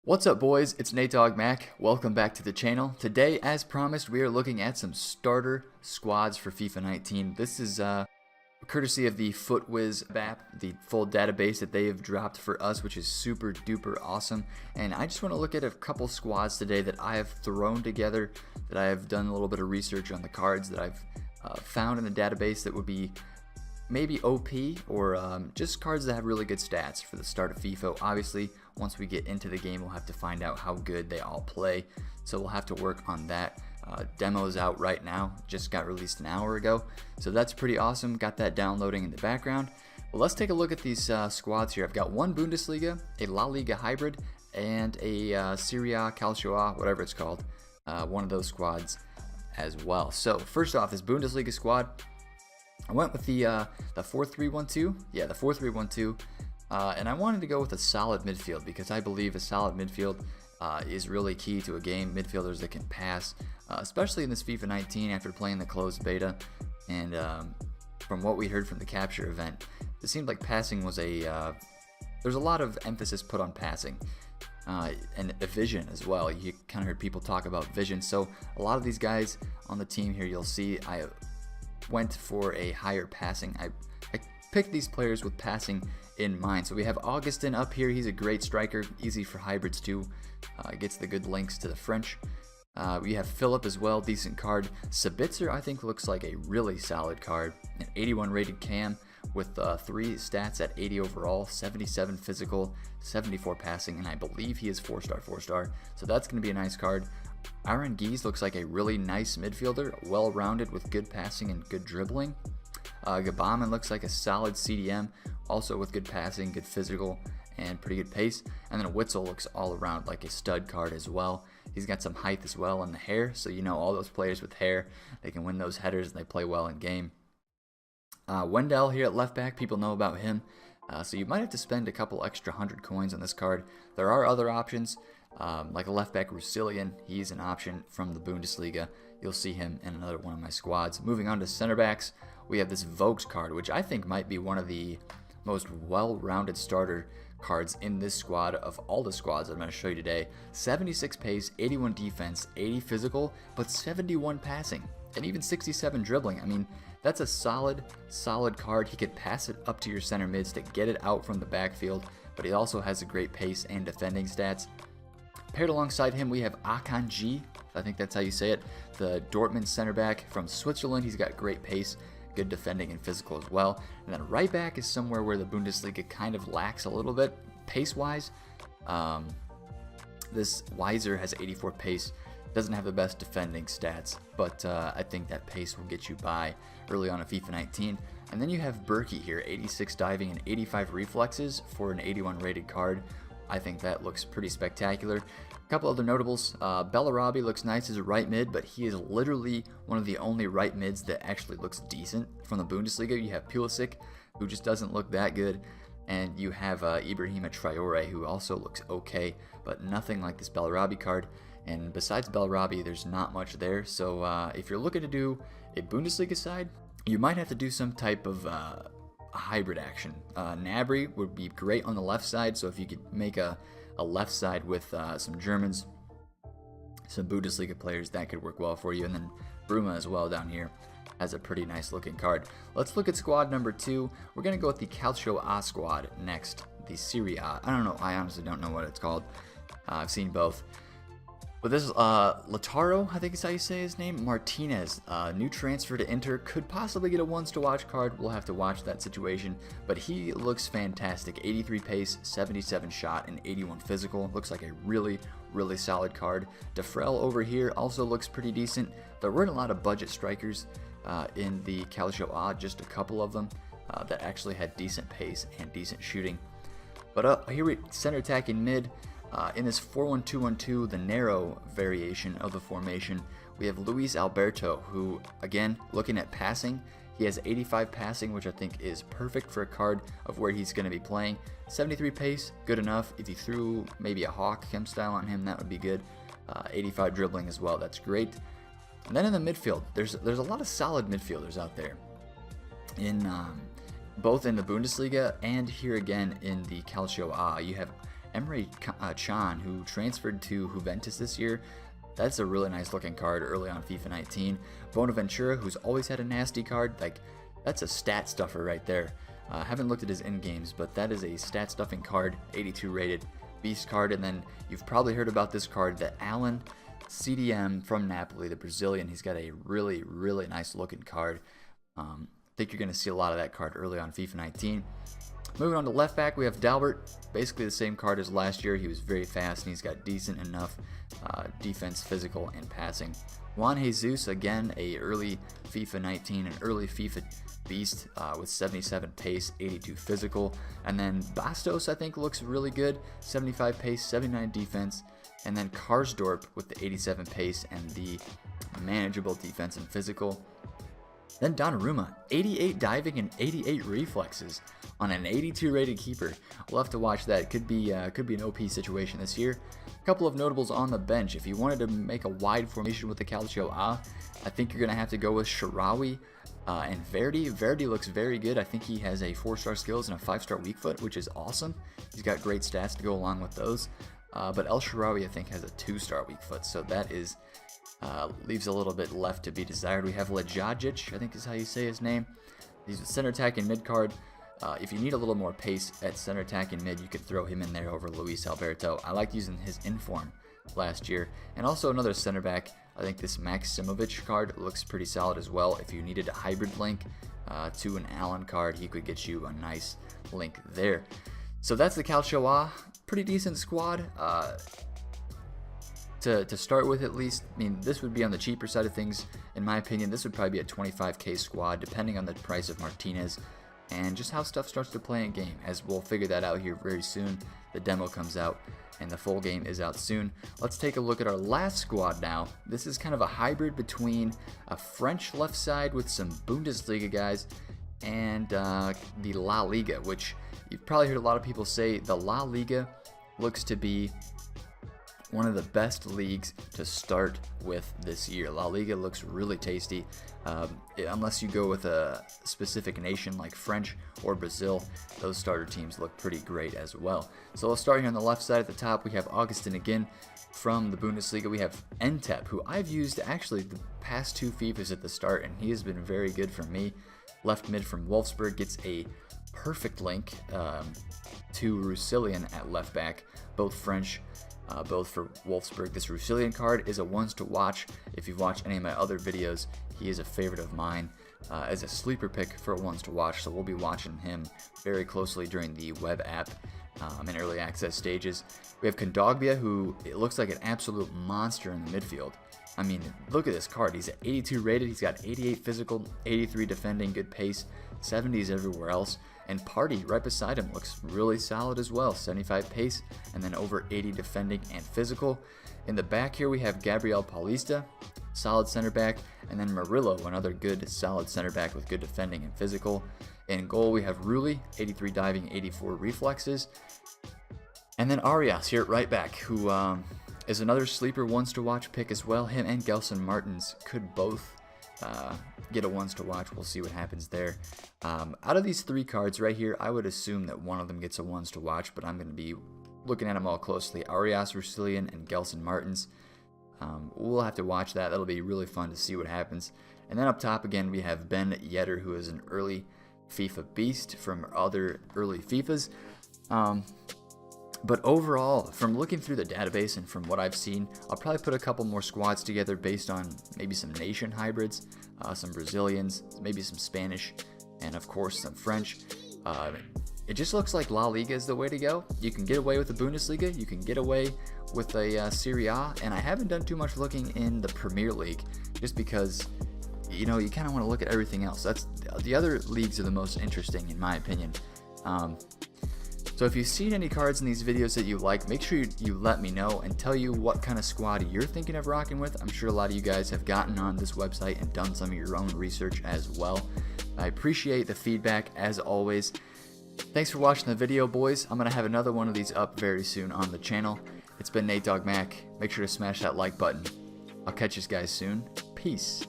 What's up, boys? It's Nate Dogg Mac. Welcome back to the channel. Today, as promised, we are looking at some starter squads for FIFA 19. This is courtesy of the FutWiz app, the full database that they have dropped for us, which is super duper awesome. And I just want to look at a couple squads today that I have thrown together, that I have done a little bit of research on the cards that I've found in the database that would be maybe OP or just cards that have really good stats for the start of FIFA. Obviously, once we get into the game, we'll have to find out how good they all play, so we'll have to work on that. Demo's out right now, just got released an hour ago, so that's pretty awesome. Got that downloading in the background. Well, let's take a look at these squads here. I've got one Bundesliga, a La Liga hybrid, and a Serie A, Calcio A, whatever it's called, one of those squads as well. So first off, this Bundesliga squad, I went with the 4-3-1-2. Yeah, the 4-3-1-2. And I wanted to go with a solid midfield because I believe a solid midfield is really key to a game. Midfielders that can pass, especially in this FIFA 19 after playing the closed beta. And from what we heard from the capture event, it seemed like passing was there's a lot of emphasis put on passing. And a vision as well. You kind of heard people talk about vision. So a lot of these guys on the team here, you'll see I went for a higher passing. I picked these players with passing in mind. So we have Augustin up here. He's a great striker, easy for hybrids too. Gets the good links to the French. We have Philip as well, decent card. Sabitzer, I think, looks like a really solid card. An 81 rated cam with 3 stats at 80 overall, 77 physical, 74 passing, and I believe he is 4-star, 4-star. So that's going to be a nice card. Aaron Gies looks like a really nice midfielder, well-rounded with good passing and good dribbling. Gabaman looks like a solid CDM, also with good passing, good physical, and pretty good pace. And then Witzel looks all around like a stud card as well. He's got some height as well in the hair, so you know all those players with hair, they can win those headers and they play well in game. Wendell here at left back, people know about him, so you might have to spend a couple extra 100 coins on this card. There are other options. Like a left back Rusilian, he's an option from the Bundesliga. You'll see him in another one of my squads. Moving on to center backs, we have this Vokes card, which I think might be one of the most well-rounded starter cards in this squad of all the squads I'm going to show you today. 76 pace, 81 defense, 80 physical, but 71 passing, and even 67 dribbling. I mean, that's a solid card. He could pass it up to your center mids to get it out from the backfield, but he also has a great pace and defending stats. Paired alongside him, we have Akanji, I think that's how you say it, the Dortmund center back from Switzerland. He's got great pace, good defending and physical as well. And then right back is somewhere where the Bundesliga kind of lacks a little bit, pace-wise. This Weiser has 84 pace, doesn't have the best defending stats, but I think that pace will get you by early on in FIFA 19. And then you have Berkey here, 86 diving and 85 reflexes for an 81 rated card. I think that looks pretty spectacular. A couple other notables. Bellarabi looks nice as a right mid, but he is literally one of the only right mids that actually looks decent from the Bundesliga. You have Pulisic, who just doesn't look that good, and you have Ibrahima Traore, who also looks okay, but nothing like this Bellarabi card. And besides Bellarabi, there's not much there. So if you're looking to do a Bundesliga side, you might have to do some type of hybrid action. Gnabry would be great on the left side, so if you could make a left side with some Germans, some Bundesliga players, that could work well for you. And then Bruma as well down here has a pretty nice looking card. Let's look at squad number 2. We're going to go with the Calcio A squad next, the Serie A. I don't know, I honestly don't know what it's called. I've seen both. But this is Lautaro, I think is how you say his name, Martinez, new transfer to Inter, could possibly get a ones to watch card. We'll have to watch that situation, but he looks fantastic. 83 pace, 77 shot, and 81 physical. Looks like a really solid card. Defrel over here also looks pretty decent. There weren't a lot of budget strikers in the Calcio A, just a couple of them that actually had decent pace and decent shooting. But here we center attacking mid. In this 4-1-2-1-2, the narrow variation of the formation, we have Louise Alberto, who, again, looking at passing, he has 85 passing, which I think is perfect for a card of where he's going to be playing. 73 pace, good enough. If you threw maybe a Hawk chem style on him, that would be good. 85 dribbling as well, that's great. And then in the midfield, there's a lot of solid midfielders out there. In both in the Bundesliga and here again in the Calcio A, you have Emre Can, who transferred to Juventus this year. That's a really nice looking card early on FIFA 19. Bonaventura, who's always had a nasty card. Like, that's a stat stuffer right there. Haven't looked at his in games, but that is a stat stuffing card, 82 rated beast card. And then you've probably heard about this card, the Alan CDM from Napoli, the Brazilian. He's got a really, really nice looking card. I think you're going to see a lot of that card early on FIFA 19. Moving on to left back, we have Dalbert, basically the same card as last year. He was very fast and he's got decent enough defense, physical, and passing. Juan Jesus, again, a early FIFA 19, an early FIFA beast with 77 pace, 82 physical. And then Bastos, I think, looks really good, 75 pace, 79 defense. And then Karsdorp with the 87 pace and the manageable defense and physical. Then Donnarumma, 88 diving and 88 reflexes on an 82 rated keeper. We'll have to watch that. Could be an OP situation this year. A couple of notables on the bench. If you wanted to make a wide formation with the Calcio A, I think you're going to have to go with Sharawi and Verdi. Verdi looks very good. I think he has a 4-star skills and a 5-star weak foot, which is awesome. He's got great stats to go along with those. But El Sharawi, I think, has a 2-star weak foot, so that is leaves a little bit left to be desired. We have Lejajic, I think is how you say his name. He's a center attacking mid card. If you need a little more pace at center attacking mid, you could throw him in there over Louise Alberto. I liked using his inform last year. And also another center back, I think this Maximovic card looks pretty solid as well. If you needed a hybrid link to an Allen card, he could get you a nice link there. So that's the Calcio A. Pretty decent squad. To start with, at least. I mean, this would be on the cheaper side of things. In my opinion, this would probably be a 25k squad, depending on the price of Martinez and just how stuff starts to play in game, as we'll figure that out here very soon. The demo comes out and the full game is out soon. Let's take a look at our last squad now. This is kind of a hybrid between a French left side with some Bundesliga guys and the La Liga, which you've probably heard a lot of people say the La Liga looks to be one of the best leagues to start with this year. La Liga looks really tasty. Unless you go with a specific nation like French or Brazil, those starter teams look pretty great as well. So let's start here on the left side at the top. We have Augustin again from the Bundesliga. We have Entep, who I've used actually the past 2 FIFAs at the start, and he has been very good for me. Left mid from Wolfsburg, gets a perfect link to Roussillon at left back, both French. Both for Wolfsburg. This Roussillon card is a ones to watch. If you've watched any of my other videos, he is a favorite of mine as a sleeper pick for a ones to watch, so we'll be watching him very closely during the web app and early access stages. We have Kondogbia, who it looks like an absolute monster in the midfield. I mean, look at this card. He's at 82 rated, he's got 88 physical, 83 defending, good pace, 70s everywhere else. And Party right beside him looks really solid as well, 75 pace and then over 80 defending and physical. In the back here we have Gabrielle Paulista, solid center back, and then Murillo, another good solid center back with good defending and physical. In goal we have Rulli, 83 diving, 84 reflexes. And then Arias here at right back, who is another sleeper ones to watch pick as well. Him and Gelson Martins could both get a ones to watch. We'll see what happens there. Out of these 3 cards right here, I would assume that one of them gets a ones to watch, but I'm going to be looking at them all closely. Arias, Roussillon, and Gelson Martins. We'll have to watch that. That'll be really fun to see what happens. And then up top again, we have Ben Yedder, who is an early FIFA beast from other early FIFAs. But overall, from looking through the database and from what I've seen, I'll probably put a couple more squads together based on maybe some nation hybrids, some Brazilians, maybe some Spanish, and of course some French. It just looks like La Liga is the way to go. You can get away with the Bundesliga, you can get away with a Serie A, and I haven't done too much looking in the Premier League just because, you know, you kind of want to look at everything else. That's the other leagues are the most interesting in my opinion. So if you've seen any cards in these videos that you like, make sure you let me know and tell you what kind of squad you're thinking of rocking with. I'm sure a lot of you guys have gotten on this website and done some of your own research as well. I appreciate the feedback as always. Thanks for watching the video, boys. I'm going to have another one of these up very soon on the channel. It's been Nate Dog Mac. Make sure to smash that like button. I'll catch you guys soon. Peace.